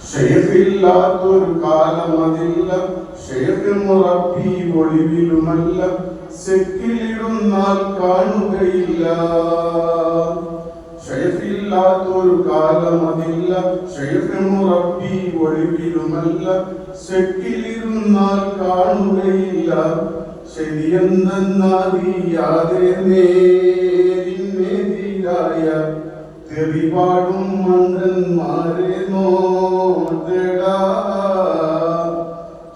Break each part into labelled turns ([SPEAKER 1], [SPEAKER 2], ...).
[SPEAKER 1] ഷെയ്ഖില്ലാത്തൊരു കാലമതില്ല, ഷെയ്ഖ് മുറബി ഒളിവിലുമല്ല, സെക്കിലിടുന്നാൽ കാണുകയില്ല. ഷെയ്ഖില്ലാത്തൊരു കാലമതില്ല, ഷെയ്ഖ് മുറബി ഒളിവിലുമല്ല, സെക്കിലിരുന്നാൽ കാണുകയില്ല. ശരിയെന്നറിയാതെ നേരിനെതിരായ തെറിപാടും മണ്ടന്മാരെ നോട്ടടാ.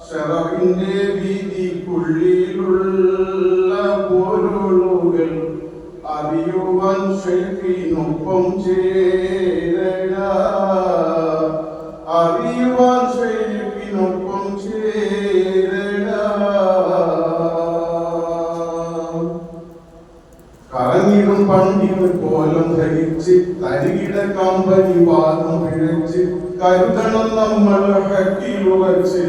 [SPEAKER 1] ശറഫിന്റെ വീതിക്കുള്ളിലുള്ള പൊരുളുകൾ അറിയുവാൻ ഷെയ്ഖിനൊപ്പം ചേരടാ. അറിയുവാൻ ഷെയ്ഖിനൊപ്പം ചേരടാ. കറങ്ങിടും പണ്ടിന് കോലം ധരിച്ച് തരികിട കമ്പനി വാദം പിഴച്ച് കരുതണം നമ്മൾ ഹക്കിലുറച്ച്.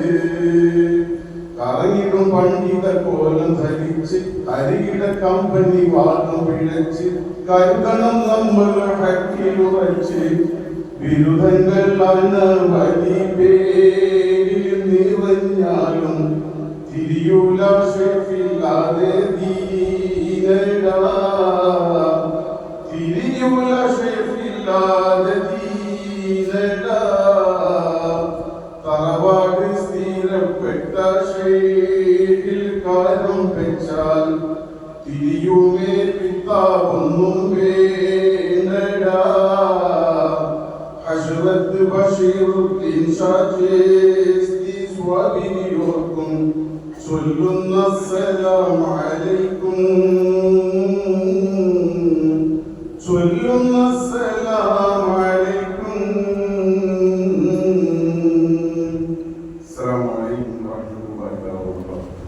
[SPEAKER 1] കറങ്ങിടും പണ്ഡിത കോലം ധരിച്ച് തരികിട കമ്പനി വാദം പിഴച്ച് കരുതണം നമ്മൾ ഹക്കിലുറച്ച്. ബിരുദങ്ങൾ അനവധി പേരിൽ നിറഞ്ഞാലും തിരിയൂല ഷെയ്ഖില്ലാതെ ദീനടാ. തിരിയൂല ഷെയ്ഖില്ലാതെ ദീനടാ. തറവാട് സ്ഥിരപ്പെട്ട ഷെയ്ഖിൽ കാലം വെച്ചാൽ തിരിയുമേ പിത്താവൊന്നും വേണ്ടടാ. ഹസ്രത്ത് ബഷീറുദ്ദീൻ ഷാജേസ്തി സ്വാബിനിയോർക്കും ചൊല്ലുന്ന അസ്സലാമു അലൈക്കും. ചൊല്ലുന്ന അസ്സലാമു അലൈക്കും. അസ്സലാമു അലൈക്കും വറഹ്മത്തുള്ളാഹി വബറകാതുഹു.